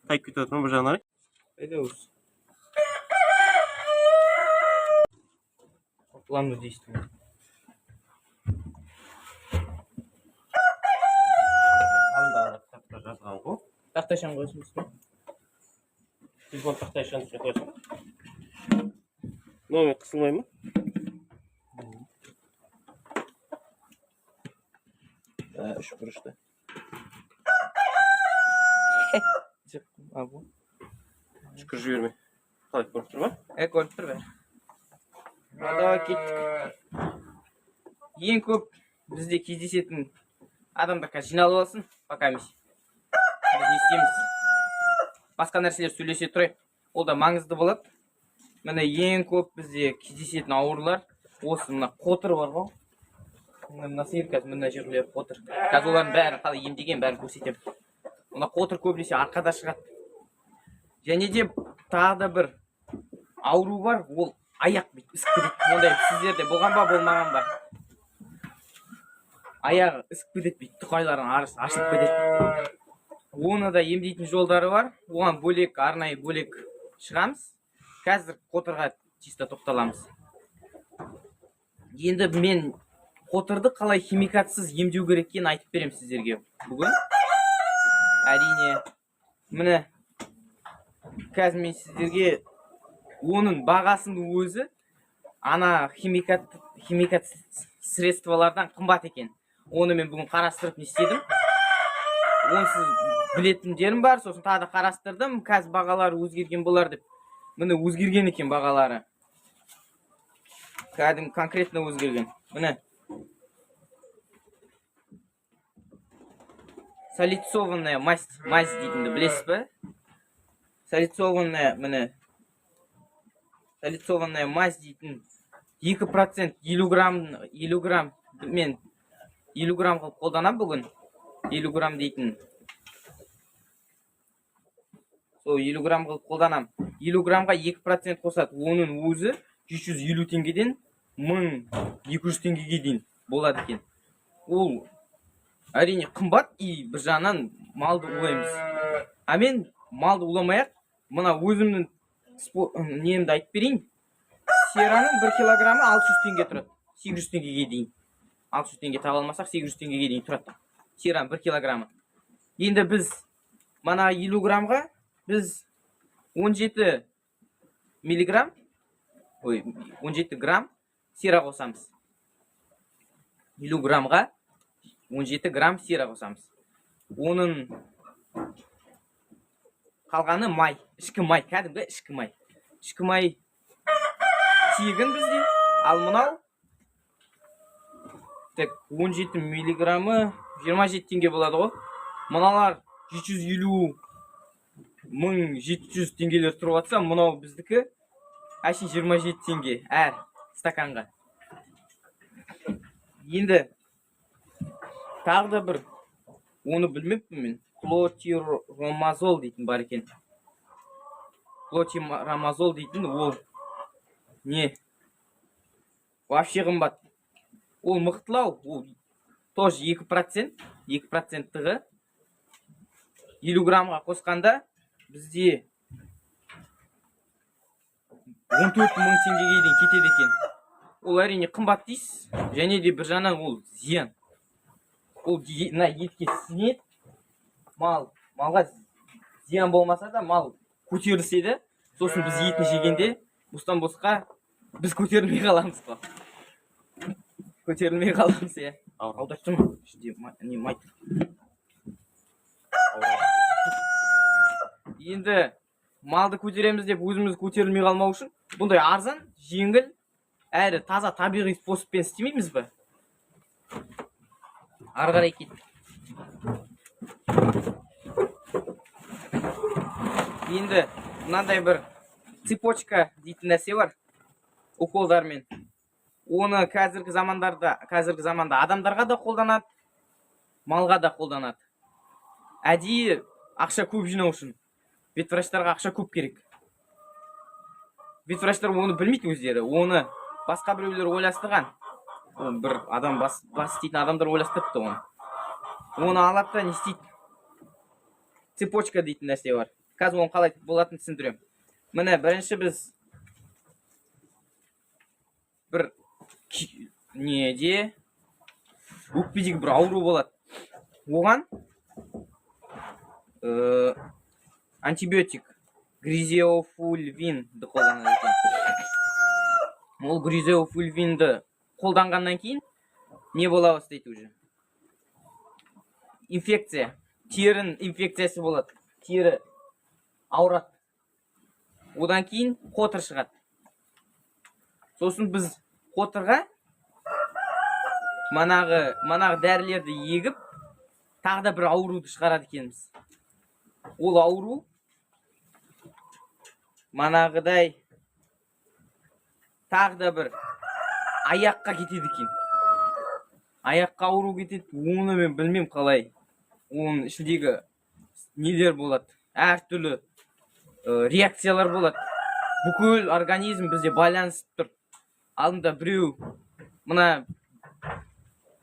тайып кетіп жатыр ма бір жағынан? Қайда осы? Планды дейсің. Анда кітапта жазған ғой. Тақтайшаны қойсын үстіне. Телефон тақтайшаның үстіне қойсын. Номер қысылмай ма? Үш бұрышты. Шүкір жіберме. Қалай көріп тұр ма? Көріп тұр бәрі. Давай кеттік. Ең көп бізде кездесетін адамдар қазір жиналып алсын, пока емес. Біз не істейміз? Басқа нәрселер сөйлесе тұрайық. Ол да маңызды болады. Міне ең көп бізде кездесетін аурулар осы мына қотыр бар ғой. Мына сиыр қазір мына жерлер қотыр. Қазір олардың бәрін қалай емдеген бәрін көрсетемін. Мына қотыр көбінесе арқада шығады. Және де тағы да бір ауру бар, ол аяқ бүйтіп ісіп кетеді. Ондай сіздерде болған ба, болмаған ба? Аяғы ісіп кетеді, бүйтіп тұқайларын ашылып кетеді. Оны да емдейтін жолдары бар. Оған бөлек, арнайы бөлек шығамыз. Қазір қотырға чисто тоқталамыз. Енді мен қотырды қалай химикатсыз емдеу керек екенін айтып беремін сіздерге бүгін. Әрине, міне қазір мен сіздерге оның бағасын өзі ана химикат средстволардан қымбат екен. Оны мен бүгін қарастырып не істедім. Онсыз білетіндерім бар, сосын тағы да қарастырдым. Қазір бағалары өзгерген болар деп. Міне өзгерген екен бағалары. Кәдім конкретно өзгерген. Міне. Салицованная мазь дейтінді білесіз бе? Салицованная, міне. Салицованная мазь дейтін 2% 50 грамм мен 50 грамм қылып қолданам бүгін. 50 грамм дейтін. Сол 50 грамм қылып қолданам. 50 граммға 2% қосады. Оның өзі 350 теңгеден 1200 теңгеге дейін болады екен. Ол әрине қымбат и бір жағынан малды улаймыз. А мен малды уламай-ақ, мына өзімнің немді айтып берейін. Сираның 1 килограммы 600 теңге тұрады. 800 теңгеге дейін. 600 теңге таба алмасақ 800 теңгеге дейін тұрады. Сираның 1 килограммы. Енді біз мына 50 граммға біз 17 миллиграмм, 17 грамм сира қосамыз. 50 граммға 17 грамм сира қосамыз. Оның қалғаны май, ішкі май, кәдімгі ішкі май. Ішкі май тегін бізде, ал мынау 17 миллиграммы 27 теңге болады ғой. Мыналар 350 1700 теңгелер тұрып атса, мынау біздікі әшін 27 теңге әр стаканға. Енді тағы да бір, оны білмеппін мен, клотиромазол дейтін бар екен. Клотиромазол дейтін ол не? Вообще қымбат. Ол мықтылау, ол тоже 2%, 2%-тігі 50 граммға қосқанда бізде 14 мың теңгеге дейін кетеді екен. Ол әрине қымбат дейсіз, және де бір жағынан ол зиян. Ол етке сіңеді, малға зиян болмаса да мал көтерілсе, сосын біз етін жегенде бұстан босқа біз көтерілмей қаламыз ба? Көтерілмей қаламыз, е. Аудаштым, не май. Енді малды көтереміз деп өзіміз көтерілмей қалмау үшін бұндай арзан, жеңіл, әрі таза табиғи способпен істемейміз бе? Ары қарай кеттік. Енді мынандай бір цепочка дейтін нәрсе бар, уколдармен. Оны қазіргі заманда адамдарға да қолданады, малға да қолданады. Әдейі ақша көп жинау үшін. Ветвраштарға ақша көп керек. Ветвраштар оны білмейді өздері. Оны басқа біреулер ойластырған. Бір адам бас істейтін адамдар ойластырыпты оны. Оны алады да не істейді? Цепочка дейтін нәрсе бар. қазір оны қалай болатынын түсіндіремін. Міне бірінші біз бір неде өкпедегі бір ауру болады. Оған антибиотик гризеофульвинді қолданады екен. Ол гризеофульвинді қолданғаннан кейін не бола бастайды уже? Инфекция, терінің инфекциясы болады. Тері ауырады. Одан кейін қотыр шығады. Сосын біз қотырға манағы дәрілерді егіп, тағы да бір ауруды шығарады екенбіз. Ол ауру манағыдай тағы да бір аяққа кетеді екен. Аяққа ауру кетеді, оны мен білмем қалай. Оның ішіндегі нелер болады, әртүрлі реакциялар болады. Бүкіл организм бізде байланысып тұр. Алдында біреу мына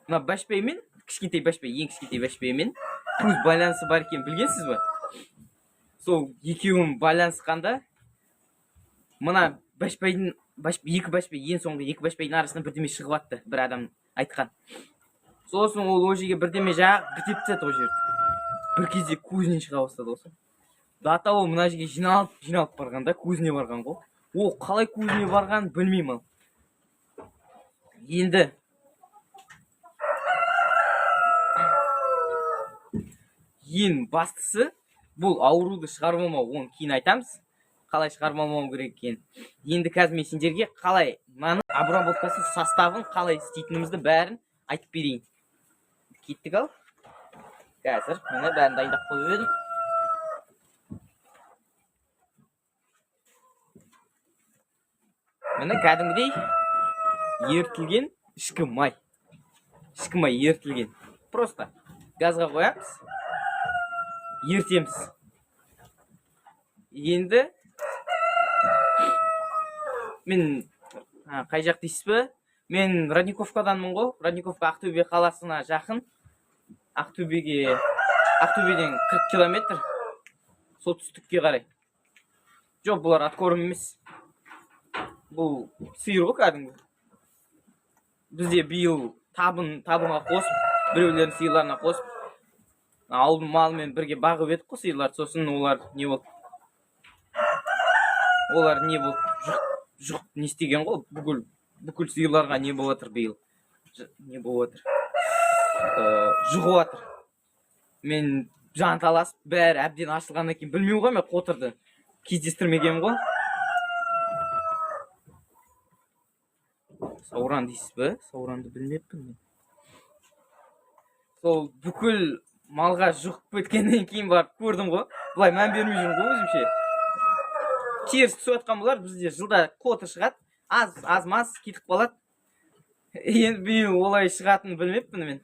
бәшбеймен, кішкентай бәшбей, ең кішкентай бәшбеймен көз байланысы бар екен, білгенсіз ба? Сол екеуін байланысқанда мына бәшбейдің екі бәшбей, ең соңғы екі бәшбейдің арасында бірдеме шығып атты, бір адам айтқан. Сосын ол жерге бірдеме жағы бітеп тастады ол жерді. Бір кезде көзінен шыға бастады осы. Дата ол мына жерге жиналып барғанда көзіне барған ғой. Ол қалай көзіне барған білмеймін ал. Енді ең бастысы бұл ауруды шығармамау, оны кейін айтамыз. Қалай шығармамау керек екен. Енді қазір мен сендерге қалай мынаның обработкасы составын қалай істейтінімізді бәрін айтып берейін. Кеттік ал. Қазір міне бәрін дайындап қойып едім. Міне кәдімгідей ерітілген ішкі май. Ішкі май ерітілген. Просто газға қоямыз. Ертеміз. Енді мен қай жақ дейсіз бе? Мен Родниковкаданмын ғой. Родниковка Ақтөбе қаласына жақын. Ақтөбеден 40 километр солтүстікке қарай. Жоқ, бұлар аткорым емес. Бұл сиыр ғой кәдімгі. Бізде биыл табынға қосып, біреулердің сиырларына қосып, ауылдың малымен бірге бағып едік қой сиырлар. Сосын олар не болды? Олар не болды? Жұқ не істеген ғой? Бүкіл сиырларға не болып жатыр биыл? Не болып жатыр? Жұғып жатыр. Мен жанталасып, бәрі әбден ашылғаннан кейін білмеймін ғой, мен қотырды кездестірмегенмін ғой. Сауран дейсіз бе? Сауранды білмеппін мен. Сол бүкіл малға жұқып кеткеннен кейін барып көрдім ғой. Бұлай мән бермей жүрмін ғой өзімше. Теріс түсіп жатқан бұлар, бізде жылда қотыр шығады. Аз-маз кетіп қалады. Енді биыл олай шығатынын білмеппін мен.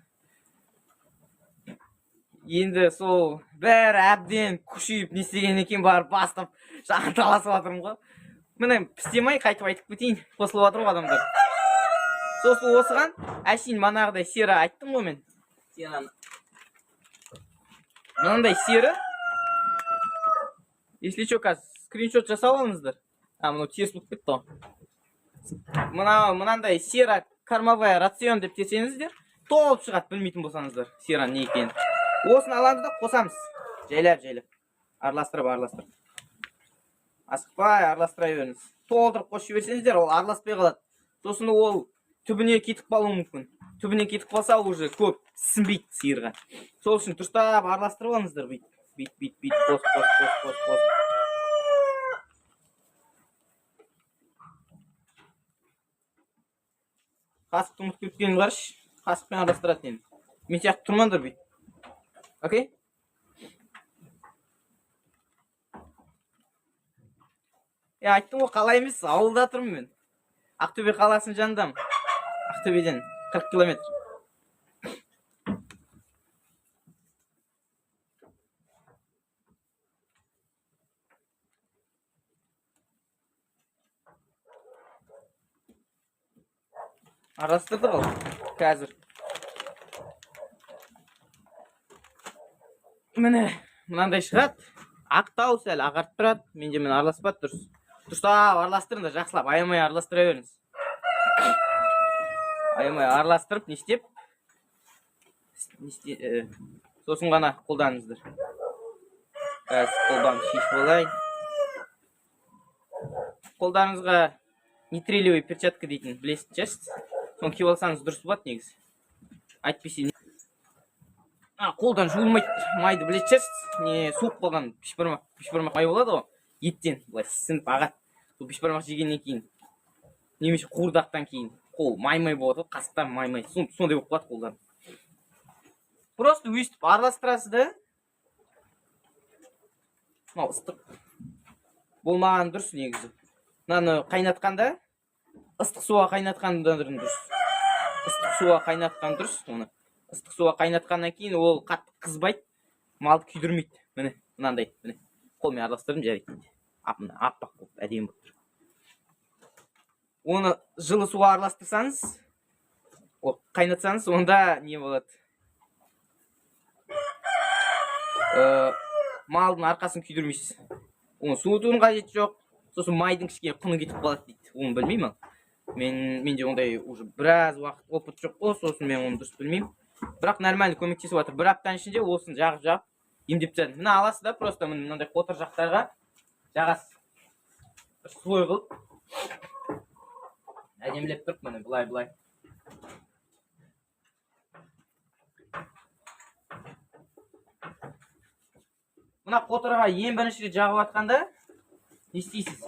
Енді сол бәрі әбден күшейіп не істегеннен кейін барып бастап жанталасып жатырмын ғой. Міне пістемай қайтып айтып кетейін, қосылып жатыр ғой адамдар. Сосын осыған әшейін манағыдай сері айттым ғой мен. Мынандай сері. Если что, қазір скриншот жасап алыңыздар. Мынау теріс болып кетті ғой. Мынандай сера кормовая рацион деп десеңіздер, толып шығады, білмейтін болсаңыздар сера не екенін. Осыны аламыз да қосамыз. Жайлап. Араластырып. Асықпай араластыра беріңіз. Толтырып қосып жіберсеңіздер, ол араласпай қалады. Сосын ол түбіне кетіп қалуы мүмкін. Түбіне кетіп қалса уже көп сіңбейді сиырға. Сол үшін дұрыстап араластырып алыңыздар. Бит. Қос. Қасықты ұмытып кеткенім қаршы. Қасықпен араластыратын енді. Мен сияқты тұрмаңдар бит. Окей? Айттым ғой, қалай емес, ауылда тұрмын мен. Ақтөбе қаласының жанындамын. Ақтөбеден 40 километр. Араластырдық ал, қазір. Міне, мынандай шығады. ақтау сәл ағарып тұрады. Менде мен араласпады дұрыс. Дұрыстап араластырыңдар, жақсылап, аямай араластыра беріңіз. Аямай араластырып, не істеп? Сосын ғана қолданыңыздар. Қазір қолбам шешіп олайын. Қолдарыңызға нейтрилевый перчатка дейтін білесіз, жайсыз. Соны киіп алсаңыз дұрыс болады негізі. Айтпесе қолдан жуылмайды майды білесіз, не суық болған бешбармақ май болады ғой, еттен былай сіңіп ағады. Сол бешбармақ жегеннен кейін немесе қуырдақтан кейін қол май-май болады, қасықтар май-май, сондай болып қалады қолдан. Просто өйстіп араластырасыз да. Мынау ыстық болмаған дұрыс негізі. Мынаны қайнатқанда, ыстық суға қайнатқан дұрыс. Ыстық суға қайнатқан дұрыс. Ыстық суға қайнатқаннан кейін ол қатты қызбайды, малды күйдірмейді. Міне, мынандай, міне. Қолмен араластырдым, жарайды. Аппақ болып, әдемі болып тұр. Оны жылы суға араластырсаңыз, қайнатсаңыз, онда не болады? Малдың арқасын күйдірмейсіз. Оны суытудың қажеті жоқ. Сосын майдың кішкене құны кетіп қалады дейді. Оны білмеймін. Менде ондай уже біраз уақыт опыт жоқ қой, сосын мен оны дұрыс білмеймін. Бірақ нормально көмектесіп жатыр. Бір аптаның ішінде осын жағып емдеп тастадым. Мына аласыз да, просто мынандай қотыр жақтарға жағасыз. Бір слой қылып әдемілеп тұрып, міне былай. Мына қотырға ең бірінші рет жағып атқанда не істейсіз?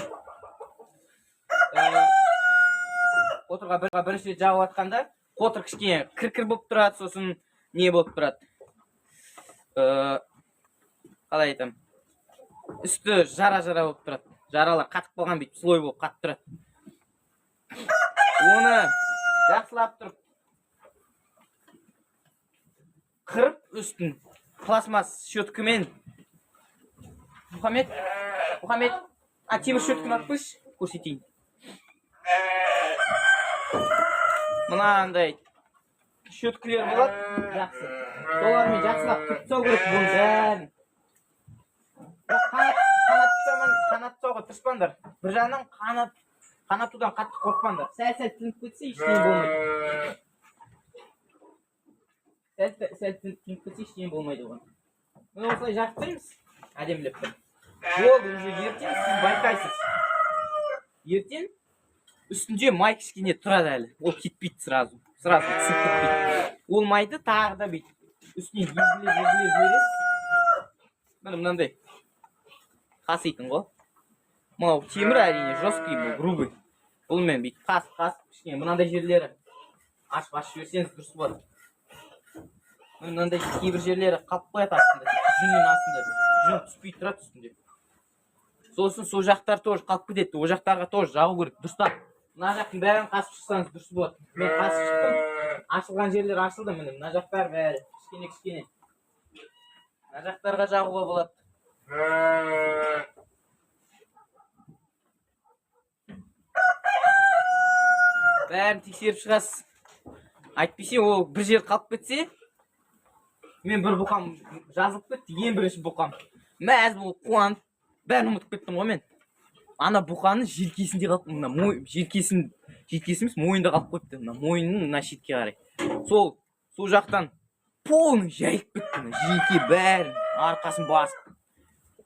Қотырға бірінші рет жағып атқанда қотыр кішкене кір-кір болып тұрады, сосын не болып тұрады? Қалай айтам? Үсті жара-жара болып тұрады. Жаралар қатып қалған бейт, слой болып қатып тұрады. Оны жақсылап тұрып қырып үстін пластмасс щеткамен. Мұхаммед, темір щетканы алып қойшы, көрсетейін. Мынандай щеткалер болады, жақсы. Солармен жақсылап түріп тастау керек бұның бәрін. Қанат тұсауға тырыспаңдар. Бір жағынан қанатудан қатты қорықпаңдар. Сәл-сәл тініп кетсе, ештеңе болмайды. Сәл тініп кетсе, ештеңе болмайды оған. Мұны осылай жақтаймыз, әдемілеп тұр. Ол уже ертең сіз байқайсыз. Ертең үстінде май кішкене тұрады әлі. Ол кетпейді сразу түсіп кетпейді. Ол майды тағы да бейт. Үстіне езіле жібересіз. Мынандай қаситын ғой. Мынау темір әрине жесткий, бұл грубый. Бұлмен бейт қасып кішкене мынандай жерлері ашып жіберсеңіз дұрыс болады. Мынандай кейбір жерлері қалып қояды астында, жүннің астында. Жүн түспей тұрады үстінде. Сосын сол жақтар тоже қалып кетеді. О жақтарға тоже жағу керек. Дұрыстап. Мына жақтың бәрін қасып шықсаңыз дұрыс болады. Мен қасып шықтым. Ашылған жерлер ашылды міне. Мына жақтар бәрі кішкене. Мына жақтарға жағуға болады. Бәрін тексеріп шығасыз. Айтпесе ол бір жер қалып кетсе, мен бір бұқам жазылып кетті, ең бірінші бұқам. Мәз болып қуанып, бәрін ұмытып кеттім ғой мен. Ана бұқаны желкесінде қалып, желкесіміз мойында қалып қойыпты. Мойынның мына шетке қарай. Сол жақтан полный жайып кетті. Желке бәрін, арқасын басып.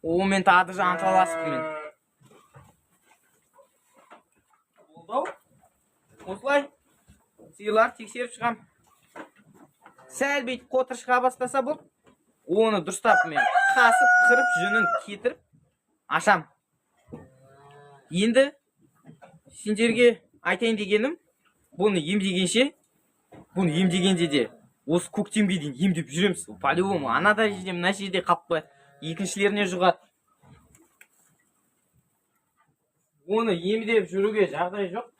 Омен тағды анталасып мен. Болды. Осылай сиырлар тексеріп шығам. Сәл бейт қотыр шыға бастаса бұл, оны дұрыстап мен қасып, қырып, жүнін кетіріп ашам. Енді сендерге айтайын дегенім, бұны емдегенде де осы көктемге дейін емдеп жүреміз. По-любому анада жерде, мына жерде қалып қояды. Екіншілеріне жұғады. Оны емдеп жүруге жағдай жоқ.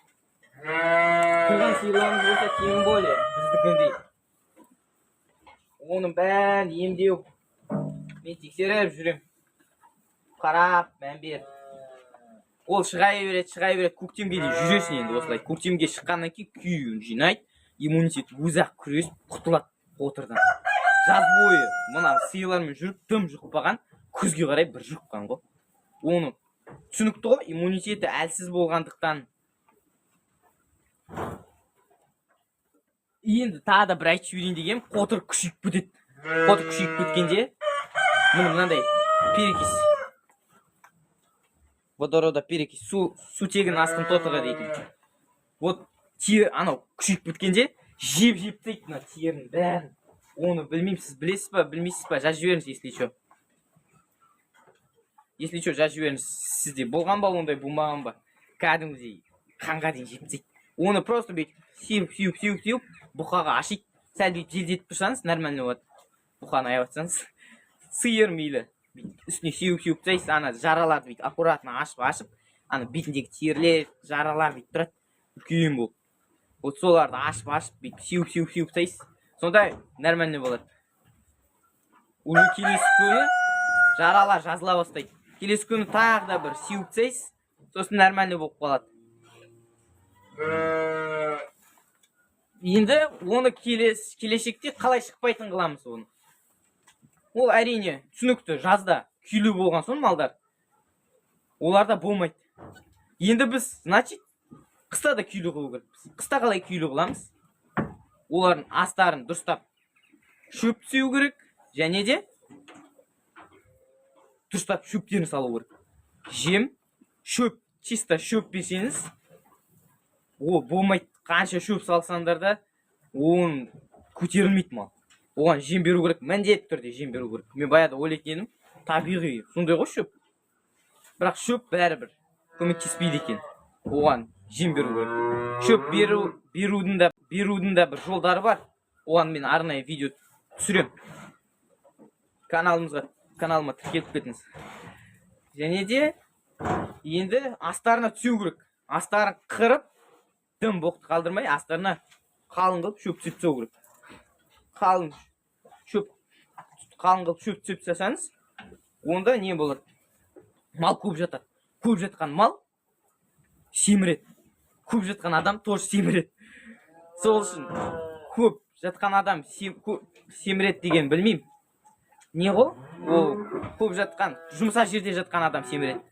Кірген сиырларымыз болса тем более біздікіндей. Оның бәрін емдеу. Мен тексеріп жүрем. Қарап, мән беріп. Ол шығай береді, көктемге дейін жүресің енді осылай. Көктемге шыққаннан кейін күйін жинайды, иммунитет өзі-ақ күресіп құтылады қотырдан. Жаз бойы мына сиырлармен жүріп тым жұқпаған, көзге қарай бір жұққан ғой. Оны түсінікті ғой, иммунитеті әлсіз болғандықтан. Енді тағы да бір айтып жіберейін дегенім, қотыр күшейіп кетеді. Қотыр күшейіп кеткенде мынандай перекись. Водорода перекись. Сутегін астын тотығы дейтін. Вот тері анау күшейіп кеткенде жеп дейді мына терінің бәрін. Оны білмеймін, сіз білесіз ба, білмейсіз ба, жазып жіберіңіз, если что. Если что, жазып жіберіңіз. Сізде болған ба ондай, болмаған ба? Кәдімгідей қанға дейін жеп дейді. Оны просто бүйтіп сеуіп, бұқаға ашиды. Сәл бүйтіп желдетіп тұрсаңыз, нормально болады. Бұқаны аяп жатсаңыз. Сиыр мейлі. Үстіне сеуіп тастайсыз, ана жараларды бүйтіп аккуратно ашып, ана бетіндегі терілер, жаралар бүйтіп тұрады. Үлкен болып. Вот соларды ашып, бүйтіп сеуіп тастайсыз. Сонда нормально болады. Уже келесі күні жаралар жазыла бастайды. Келесі күні тағы да бір сеуіп тастайсыз, сосын нормально болып қалады. Енді оны келешекте қалай шықпайтын қыламыз оны. Ол әрине түсінікті, жазда күйлі болған соң малдар. Оларда болмайды. Енді біз, значит, қыста да күйлі қылу керекпіз. Қыста қалай күйлі қыламыз? Олардың астарын дұрыстап шөп түсеу керек, және де дұрыстап шөптерін салу керек. Жем, шөп, чисто шөп берсеңіз, ол болмайды. Қанша шөп салсаңдар да, оған көтерілмейді мал. Оған жем беру керек, міндетті түрде жем беру керек. Мен баяғыда ойлайтын, табиғи, сондай ғой шөп. Бірақ шөп бәрібір көмектеспейді екен. Оған жем беру керек. Шөп берудің да бір жолдары бар. Оған мен арнайы видео түсірем. Каналыма тіркеліп кетіңіз. Және де енді астарына түсеу керек. Астарын қырып, дым боқты қалдырмай, астарына қалың қылып шөп түсіп түсеу керек. Қалың қылып шөп түсіп тастасаңыз, онда не болады? Мал көп жатады. Көп жатқан мал семіреді. Көп жатқан адам тоже семіреді. Сол үшін көп жатқан адам семіреді деген білмеймін. Не ғой? Ол көп жатқан, жұмсақ жерде жатқан адам семіреді.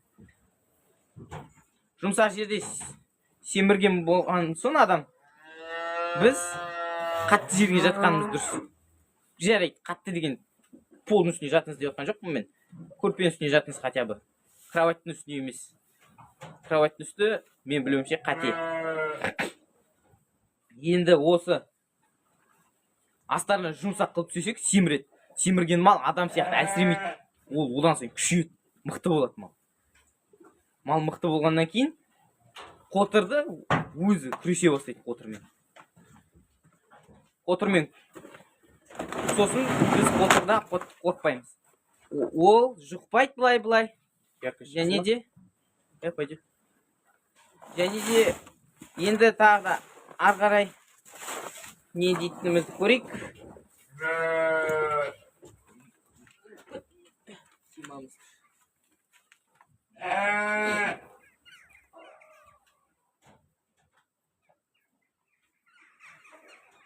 Жұмсақ жерде семірген болған соң адам, біз қатты жерге жатқанымыз дұрыс. Жарайды, қатты деген полдың үстіне жатыңыз деп жатқан жоқпын мен. Көрпенің үстіне жатыңыз хотя бы. Кроваттың үстіне емес. Кроваттың үсті мен білуімше қате. Енді осы астарына жұмсақ қылып түсесек, семіреді. Семірген мал адам сияқты әлсіремейді. Ол одан сайын күшейеді, мықты болады мал. Мал мықты болғаннан кейін қотырды өзі күресе бастайды қотырмен. Сосын біз қотырда қорықпаймыз. Ол жұқпайды былай. Және де енді тағы да ары қарай не дейтінімізді көрейік.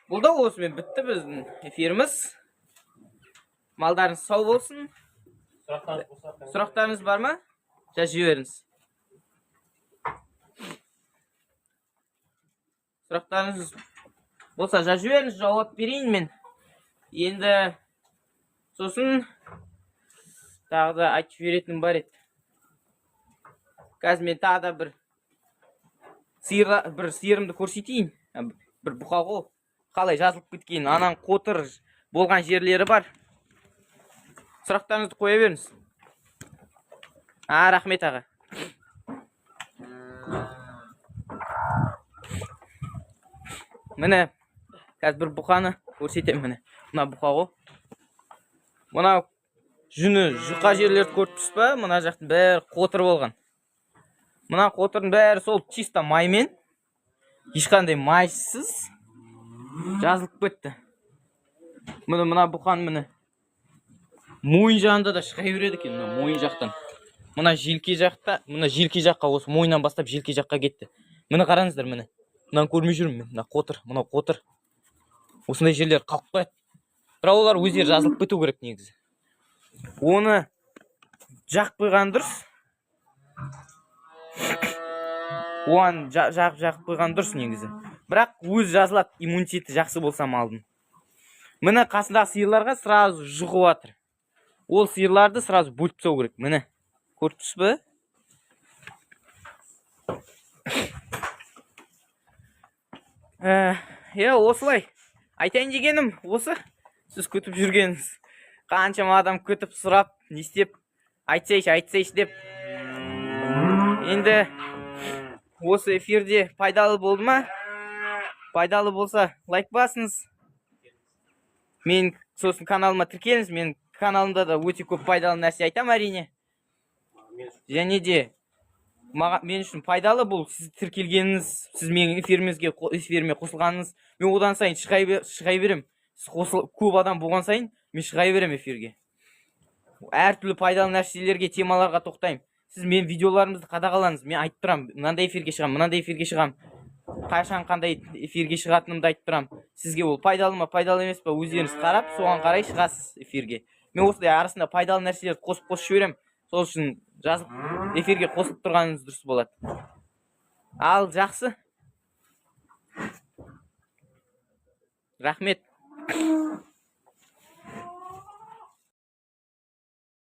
Бұл да осымен бітті біздің эфиріміз. Малдарыңыз сау болсын. Сұрақтарыңыз бар ма? Жазып жіберіңіз. Сұрақтарыңыз болса жазып жіберіңіз, жауап берейін мен. Енді сосын тағы да айтып жіберетінім бар еді. Қазір мен тағы да бір сиырымды көрсетейін. Бір бұқағы қалай жазылып кеткен, анан қотыр болған жерлері бар. Сұрақтарыңызды қоя беріңіз. Рахмет аға. Міне, қазір бір бұқаны көрсетем міне. Мына бұқағы. Мына жүні жұқа жерлерді көріп тұрсыз ба? Мына жақтың бәрі қотыр болған. Мына қотырдың бәрі сол чисто маймен, ешқандай майсыз жазылып кетті. Мына бұқан міне. Мойын жағында да шыға береді екен, мойын жақтан. Мына желке жаққа, осы мойыннан бастап желке жаққа кетті. Міне қараңыздар, міне. Мынаны көрмей жүрмін, мына қотыр. Осындай жерлер қалып қояды. Бірақ олар өздері жазылып кету керек негізі. Оны жақып қойған дұрыс. Оған жақып қойған дұрыс негізі. Бірақ өз жазылады, иммунитеті жақсы болса малдың. Міне қасындағы сиырларға сразу жұғып жатыр. Ол сиырларды сразу бөліп тастау керек. Міне. Көріп тұрсыз ба? Осылай. Айтайын дегенім осы. Сіз күтіп жүргеніңіз. Қаншама адам күтіп сұрап, не істеп, айтсайшы деп. Енді осы эфирде пайдалы болды ма? Пайдалы болса, лайк басыңыз. Мен сосын каналыма тіркеліңіз. Мен каналымда да өте көп пайдалы нәрсе айтам әрине. Және де мен үшін пайдалы бұл сіз тіркелгеніңіз, сіз менің эфиріме қосылғаныңыз. Мен одан сайын шығай берем. Сіз көп адам болған сайын мен шығай берем эфирге. Әртүрлі пайдалы нәрселерге, темаларға тоқтаймын. Сіз мен видеоларымызды қадағалаңыз. Мен айтып тұрам, мынандай эфирге шығам. Қашан қандай эфирге шығатынымды айтып тұрам. Сізге ол пайдалы ма, пайдалы емес па, өздеріңіз қарап, соған қарай шығасыз эфирге. Мен осындай арасында пайдалы нәрселерді қосып жіберем. Сол үшін жазып эфирге қосылып тұрғаныңыз дұрыс болады. Ал жақсы. Рахмет.